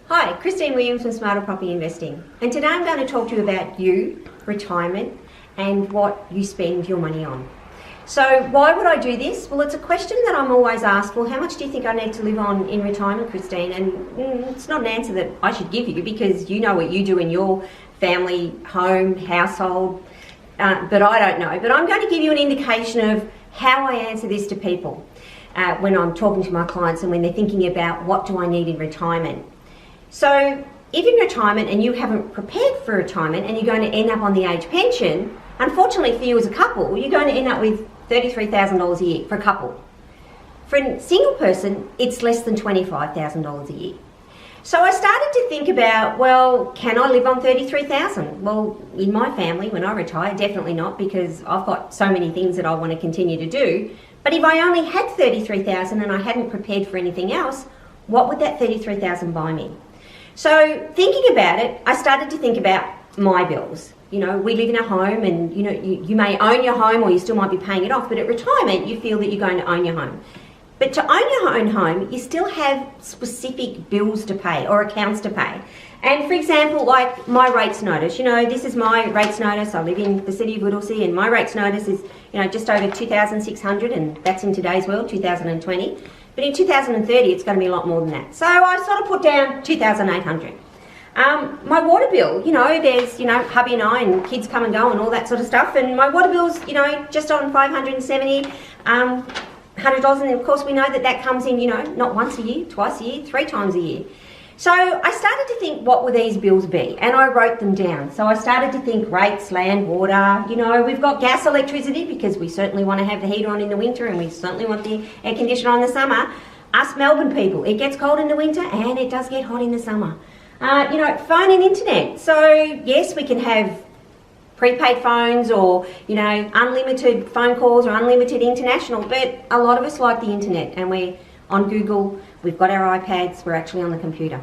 Hi, Christine Williams from Smarter Property Investing, and today I'm going to talk to you about retirement, and what you spend your money on. So why would I do this? Well, it's a question that I'm always asked, well, how much do you think I need to live on in retirement, Christine? And it's not an answer that I should give you, because you know what you do in your family, home, household, but I don't know. But I'm going to give you an indication of how I answer this to people when I'm talking to my clients and when they're thinking about what do I need in retirement. So if in retirement and you haven't prepared for retirement and you're going to end up on the age pension, unfortunately for you as a couple, you're going to end up with $33,000 a year for a couple. For a single person, it's less than $25,000 a year. So I started to think about, well, can I live on $33,000? Well, in my family, when I retire, definitely not, because I've got so many things that I want to continue to do. But if I only had $33,000 and I hadn't prepared for anything else, what would that $33,000 buy me? So thinking about it, I started to think about my bills. You know, we live in a home, and you know, you may own your home or you still might be paying it off, but at retirement you feel that you're going to own your home. But to own your own home, you still have specific bills to pay or accounts to pay. And for example, like my rates notice, you know, this is my rates notice. I live in the city of Whittlesea, and my rates notice is, you know, just over 2,600, and that's in today's world, 2020. But in 2030, it's going to be a lot more than that. So I sort of put down 2,800. My water bill, you know, there's, you know, hubby and I and kids come and go and all that sort of stuff. And my water bill's, you know, just on $570, $100. And of course we know that that comes in, you know, not once a year, twice a year, 3 times a year. So I started to think, what will these bills be? And I wrote them down. So I started to think rates, land, water, you know, we've got gas, electricity, because we certainly want to have the heater on in the winter, and we certainly want the air conditioner on in the summer. Us Melbourne people, it gets cold in the winter and it does get hot in the summer. You know, phone and internet. So yes, we can have prepaid phones or, you know, unlimited phone calls or unlimited international, but a lot of us like the internet, and we're on Google, we've got our iPads, we're actually on the computer.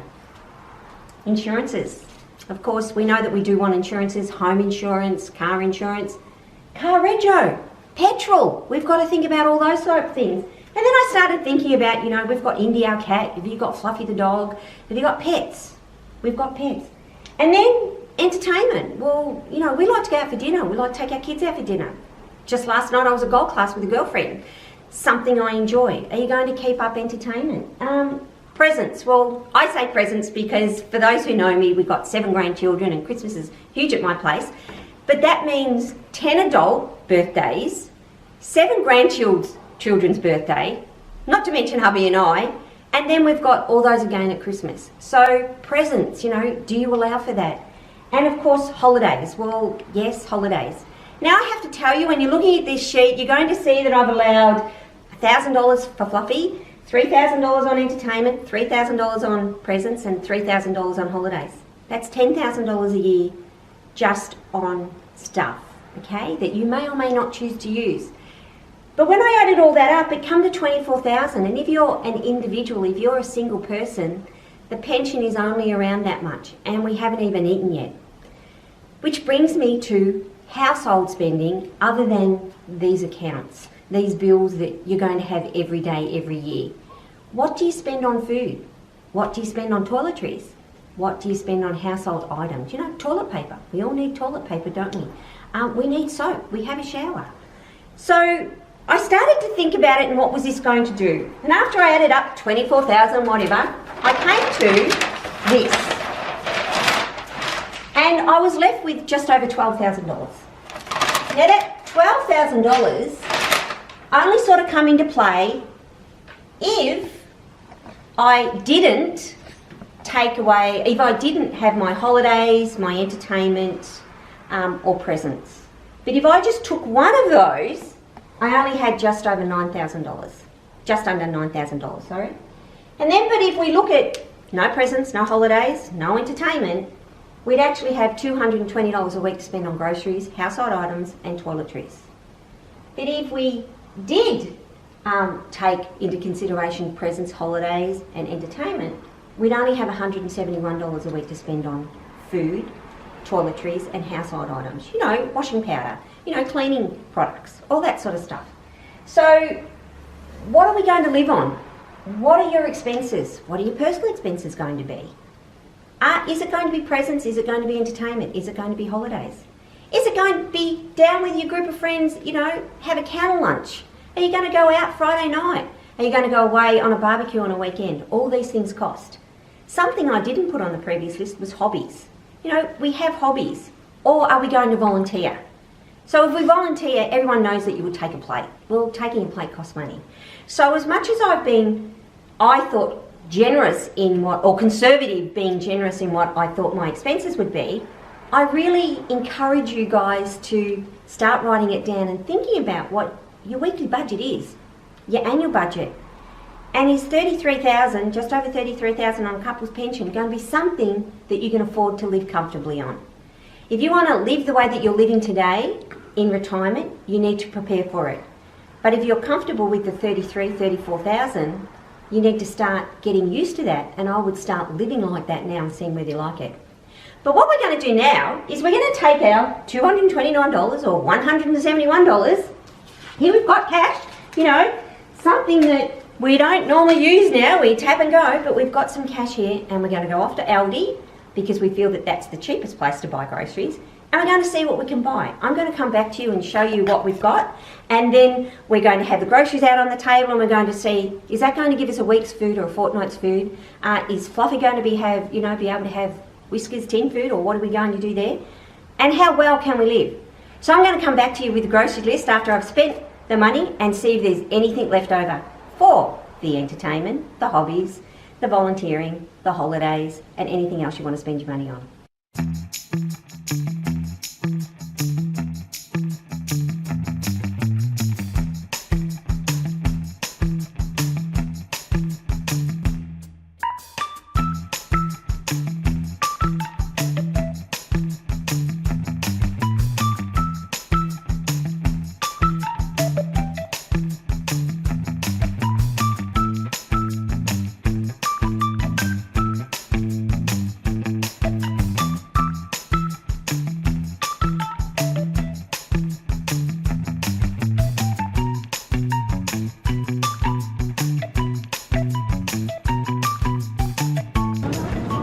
Insurances. Of course, we know that we do want insurances, home insurance, car rego, petrol. We've got to think about all those sort of things. And then I started thinking about, you know, we've got Indy, our cat, have you got Fluffy the dog, have you got pets? We've got pets. And then entertainment. Well, you know, we like to go out for dinner. We like to take our kids out for dinner. Just last night I was at golf class with a girlfriend. Something I enjoy. Are you going to keep up entertainment? Presents. Well, I say presents because for those who know me, we've got 7 grandchildren and Christmas is huge at my place. But that means 10 adult birthdays, 7 grandchildren's birthday, not to mention hubby and I, and then we've got all those again at Christmas. So presents, you know, do you allow for that? And of course, holidays. Well, yes, holidays. Now I have to tell you, when you're looking at this sheet, you're going to see that I've allowed $1,000 for Fluffy, $3,000 on entertainment, $3,000 on presents, and $3,000 on holidays. That's $10,000 a year just on stuff, okay, that you may or may not choose to use. But when I added all that up, it come to $24,000. And if you're an individual, if you're a single person, the pension is only around that much, and we haven't even eaten yet. Which brings me to household spending other than these accounts, these bills that you're going to have every day, every year. What do you spend on food? What do you spend on toiletries? What do you spend on household items? You know, toilet paper. We all need toilet paper, don't we? We need soap. We have a shower. So I started to think about it and what was this going to do? And after I added up 24,000 whatever, I came to this. And I was left with just over $12,000. Now that $12,000 only sort of come into play if I didn't take away, if I didn't have my holidays, my entertainment, or presents. But if I just took one of those, I only had just over $9,000, just under $9,000, sorry. And then, but if we look at no presents, no holidays, no entertainment, we'd actually have $220 a week to spend on groceries, household items, and toiletries. But if we did take into consideration presents, holidays, and entertainment, we'd only have $171 a week to spend on food, toiletries, and household items. You know, washing powder, you know, cleaning products, all that sort of stuff. So what are we going to live on? What are your expenses? What are your personal expenses going to be? Is it going to be presents? Is it going to be entertainment? Is it going to be holidays? Is it going to be down with your group of friends, have a candle lunch? Are you going to go out Friday night? Are you going to go away on a barbecue on a weekend? All these things cost. Something I didn't put on the previous list was hobbies. We have hobbies. Or are we going to volunteer? So if we volunteer, everyone knows that you would take a plate. Well, taking a plate costs money. So as much as I thought generous in or conservative being generous in what I thought my expenses would be, I really encourage you guys to start writing it down and thinking about what your weekly budget is, your annual budget. And is $33,000, just over $33,000 on a couple's pension, going to be something that you can afford to live comfortably on? If you want to live the way that you're living today in retirement, you need to prepare for it. But if you're comfortable with the $34,000, you need to start getting used to that, and I would start living like that now and seeing whether you like it. But what we're going to do now is we're going to take our $229 or $171. Here we've got cash, something that we don't normally use now. We tap and go, but we've got some cash here, and we're going to go off to Aldi because we feel that that's the cheapest place to buy groceries, and we're going to see what we can buy. I'm going to come back to you and show you what we've got, and then we're going to have the groceries out on the table, and we're going to see, is that going to give us a week's food or a fortnight's food? Is Fluffy going to be able to have Whiskers tin food, or what are we going to do there? And how well can we live? So I'm going to come back to you with the grocery list after I've spent the money and see if there's anything left over for the entertainment, the hobbies, the volunteering, the holidays, and anything else you want to spend your money on.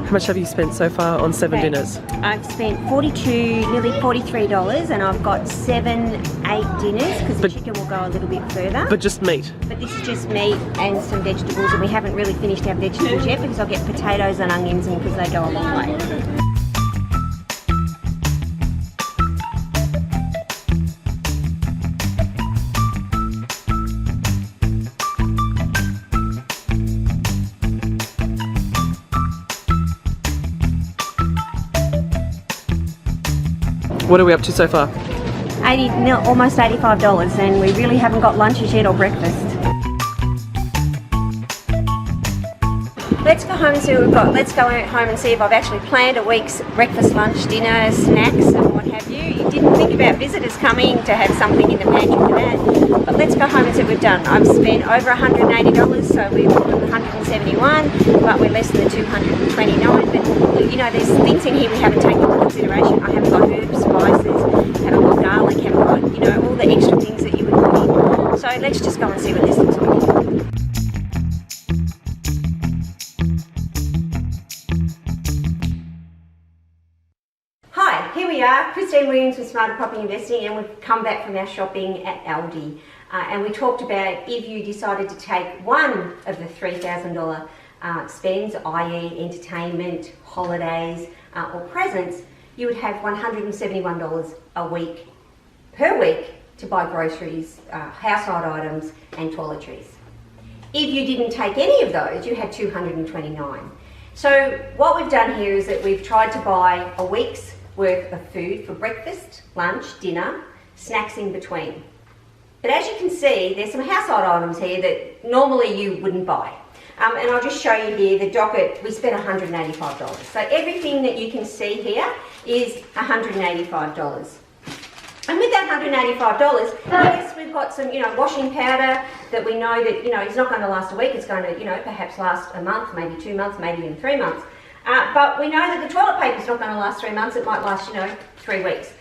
How much have you spent so far on 7 dinners? I've spent nearly $43, and I've got 8 dinners because the chicken will go a little bit further. But just meat? But this is just meat and some vegetables, and we haven't really finished our vegetables yet because I'll get potatoes and onions in because they go a long way. What are we up to so far? Almost $85, and we really haven't got lunches yet or breakfast. Let's go home and see what we've got. Let's go home and see if I've actually planned a week's breakfast, lunch, dinner, snacks and what have you. You didn't think about visitors coming to have something in the pantry for that. But let's go home and see what we've done. I've spent over $180, so we've got $171, but we're less than the $229. But there's things in here we haven't taken into consideration. I haven't got herbs, spices, haven't got garlic, haven't got, all the extra things that you would put in. So let's just go and see what this looks like. Here we are, Christine Williams with Smarter Property Investing, and we've come back from our shopping at Aldi, and we talked about if you decided to take one of the $3,000 spends, i.e. entertainment, holidays or presents, you would have $171 per week to buy groceries, household items and toiletries. If you didn't take any of those, you had $229. So what we've done here is that we've tried to buy a week's worth of food for breakfast, lunch, dinner, snacks in between. But as you can see, there's some household items here that normally you wouldn't buy. And I'll just show you here the docket. We spent $185. So everything that you can see here is $185. And with that $185, yes, we've got some, washing powder that we know that, it's not going to last a week. It's going to, perhaps last a month, maybe 2 months, maybe even 3 months. But we know that the toilet paper is not going to last 3 months. It might last, 3 weeks.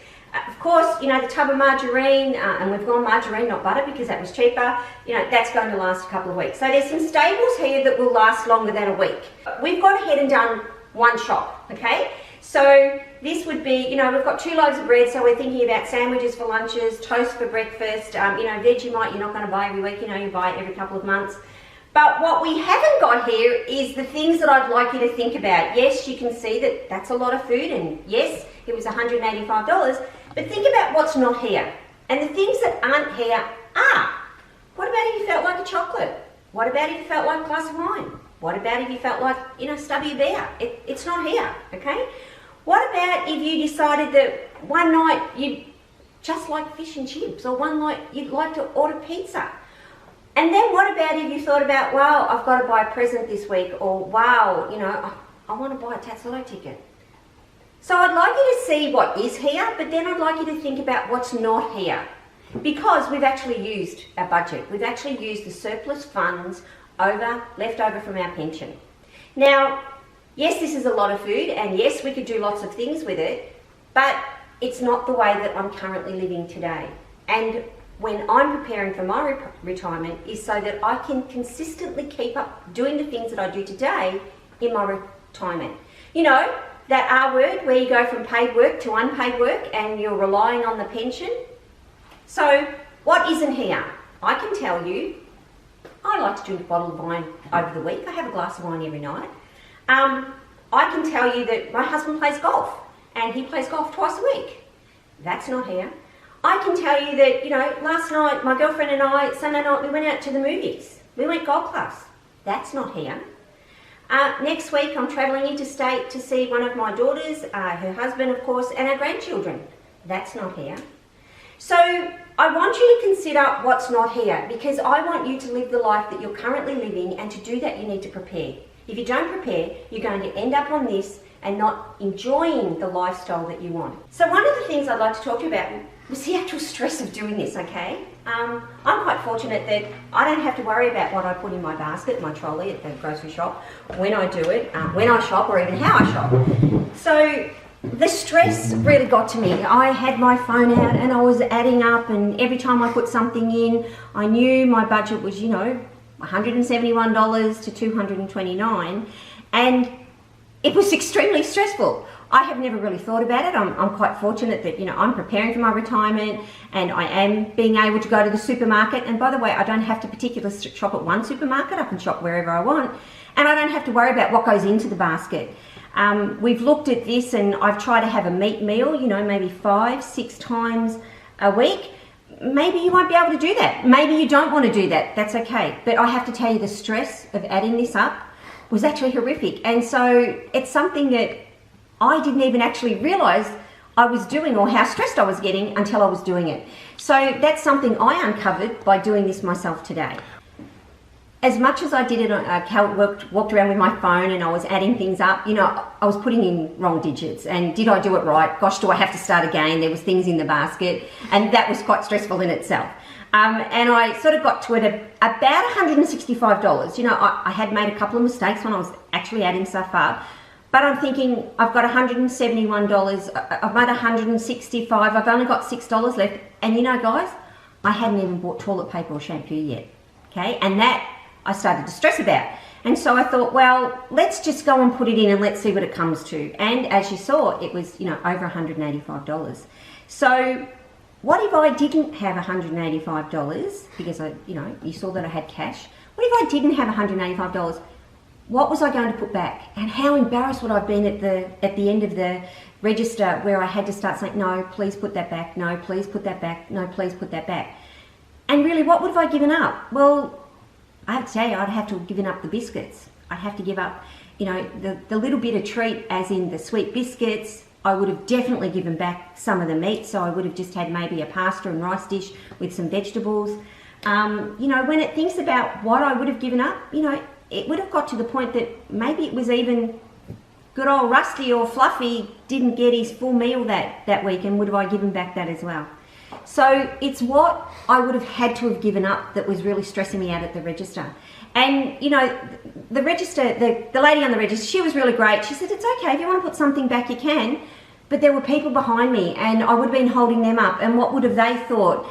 Of course, the tub of margarine, and we've gone margarine, not butter, because that was cheaper, that's going to last a couple of weeks. So there's some staples here that will last longer than a week. We've gone ahead and done one shop, okay? So this would be, you know, we've got 2 loaves of bread, so we're thinking about sandwiches for lunches, toast for breakfast, you know, Vegemite you're not going to buy every week, you know, you buy it every couple of months. But what we haven't got here is the things that I'd like you to think about. Yes, you can see that that's a lot of food, and yes, it was $185, but think about what's not here. And the things that aren't here are, what about if you felt like a chocolate? What about if you felt like a glass of wine? What about if you felt like, you know, stubby bear? It's not here, okay? What about if you decided that one night you'd just like fish and chips, or one night you'd like to order pizza? And then what about if you thought about, wow, I've got to buy a present this week, or wow, you know, I want to buy a Tatsilo ticket. So I'd like you to see what is here, but then I'd like you to think about what's not here. Because we've actually used our budget. We've actually used the surplus funds left over from our pension. Now, yes, this is a lot of food, and yes, we could do lots of things with it, but it's not the way that I'm currently living today. And when I'm preparing for my retirement is so that I can consistently keep up doing the things that I do today in my retirement. You know, that R word where you go from paid work to unpaid work and you're relying on the pension. So what isn't here? I can tell you, I like to drink a bottle of wine over the week. I have a glass of wine every night. I can tell you that my husband plays golf, and he plays golf twice a week. That's not here. I can tell you that, you know, last night my girlfriend and I, Sunday night, we went out to the movies. We went golf class. That's not here. Next week I'm travelling interstate to see one of my daughters, her husband of course, and our grandchildren. That's not here. So I want you to consider what's not here, because I want you to live the life that you're currently living, and to do that you need to prepare. If you don't prepare, you're going to end up on this and not enjoying the lifestyle that you want. So one of the things I'd like to talk to you about was the actual stress of doing this, okay? I'm quite fortunate that I don't have to worry about what I put in my basket, my trolley at the grocery shop, when I do it, when I shop, or even how I shop. So the stress really got to me. I had my phone out and I was adding up, and every time I put something in, I knew my budget was, you know, $171 to $229, and it was extremely stressful. I have never really thought about it. I'm quite fortunate that, you know, I'm preparing for my retirement, and I am being able to go to the supermarket. And by the way, I don't have to particularly shop at one supermarket. I can shop wherever I want, and I don't have to worry about what goes into the basket. We've looked at this, and I've tried to have a meat meal, you know, maybe 5-6 times a week. Maybe you won't be able to do that. Maybe you don't want to do that. That's okay. But I have to tell you, the stress of adding this up was actually horrific. And so it's something that I didn't even actually realise I was doing, or how stressed I was getting, until I was doing it. So that's something I uncovered by doing this myself today. As much as I did it, walked around with my phone and I was adding things up, you know, I was putting in wrong digits. And did I do it right? Gosh, do I have to start again? There was things in the basket, and that was quite stressful in itself. And I sort of got to it about $165. You know, I had made a couple of mistakes when I was actually adding stuff up. But I'm thinking, I've got $171, I've made $165, I've only got $6 left. And you know, guys, I hadn't even bought toilet paper or shampoo yet, okay? And that I started to stress about. And so I thought, well, let's just go and put it in and let's see what it comes to. And as you saw, it was, you know, over $185. So what if I didn't have $185? Because you saw that I had cash. What if I didn't have $185? What was I going to put back? And how embarrassed would I have been at the end of the register, where I had to start saying, no, please put that back, no, please put that back, no, please put that back. And really, what would have I given up? Well, I have to tell you, I'd have to have given up the biscuits. I'd have to give up, you know, the little bit of treat, as in the sweet biscuits. I would have definitely given back some of the meat, so I would have just had maybe a pasta and rice dish with some vegetables. You know, when it thinks about what I would have given up, you know, it would have got to the point that maybe it was even good old Rusty or Fluffy didn't get his full meal that week, and would have I given back that as well. So it's what I would have had to have given up that was really stressing me out at the register. And, you know, the register, the lady on the register, she was really great. She said, it's okay, if you want to put something back, you can. But there were people behind me, and I would have been holding them up, and what would have they thought?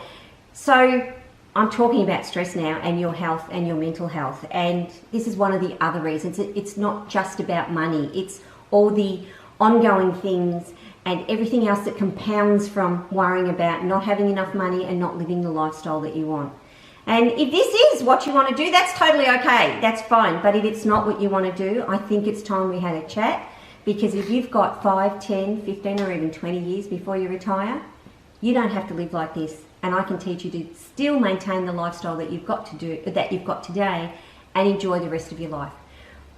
So I'm talking about stress now, and your health and your mental health. And this is one of the other reasons. It's not just about money. It's all the ongoing things and everything else that compounds from worrying about not having enough money and not living the lifestyle that you want. And if this is what you want to do, that's totally okay, that's fine. But if it's not what you want to do, I think it's time we had a chat, because if you've got 5, 10, 15 or even 20 years before you retire, you don't have to live like this. And I can teach you to still maintain the lifestyle that you've got today and enjoy the rest of your life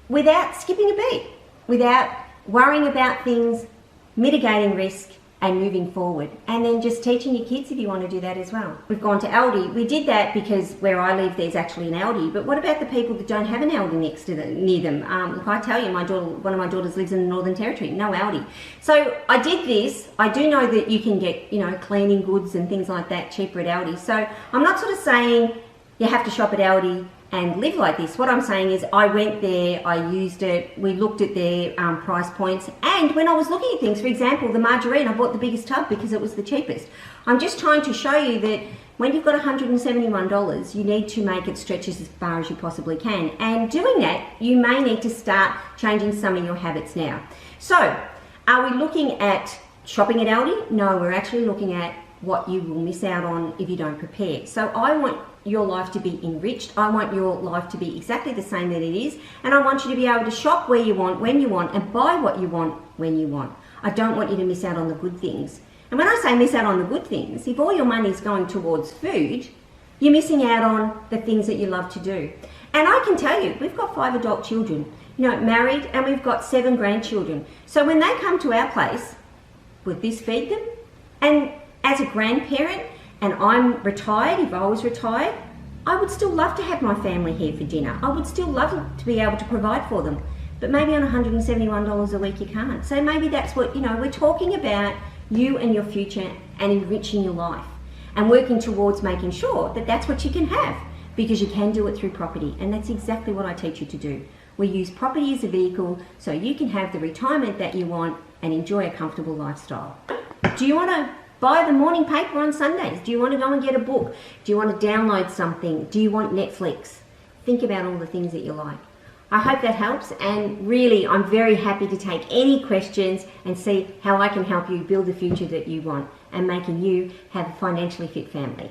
without skipping a beat, without worrying about things, mitigating risk and moving forward, and then just teaching your kids if you want to do that as well. We've gone to Aldi. We did that because where I live there's actually an Aldi, but what about the people that don't have an Aldi near them? Look, I tell you, one of my daughters lives in the Northern Territory, no Aldi. So I did this. I do know that you can get, cleaning goods and things like that cheaper at Aldi. So I'm not sort of saying you have to shop at Aldi and live like this. What I'm saying is I went there, I used it, we looked at their price points, and when I was looking at things, for example, the margarine, I bought the biggest tub because it was the cheapest. I'm just trying to show you that when you've got $171, you need to make it stretch as far as you possibly can. And doing that, you may need to start changing some of your habits now. So, are we looking at shopping at Aldi? No, we're actually looking at what you will miss out on if you don't prepare. So I want your life to be enriched. I want your life to be exactly the same that it is, and I want you to be able to shop where you want, when you want, and buy what you want when you want. I don't want you to miss out on the good things. And when I say miss out on the good things, if all your money is going towards food, you're missing out on the things that you love to do. And I can tell you, we've got 5 adult children, married, and we've got 7 grandchildren. So when they come to our place, would this feed them? And as a grandparent, and I'm retired, if I was retired, I would still love to have my family here for dinner. I would still love to be able to provide for them. But maybe on $171 a week you can't. So maybe that's what, we're talking about you and your future and enriching your life and working towards making sure that that's what you can have, because you can do it through property. And that's exactly what I teach you to do. We use property as a vehicle so you can have the retirement that you want and enjoy a comfortable lifestyle. Do you want to buy the morning paper on Sundays? Do you want to go and get a book? Do you want to download something? Do you want Netflix? Think about all the things that you like. I hope that helps, and really I'm very happy to take any questions and see how I can help you build the future that you want and making you have a financially fit family.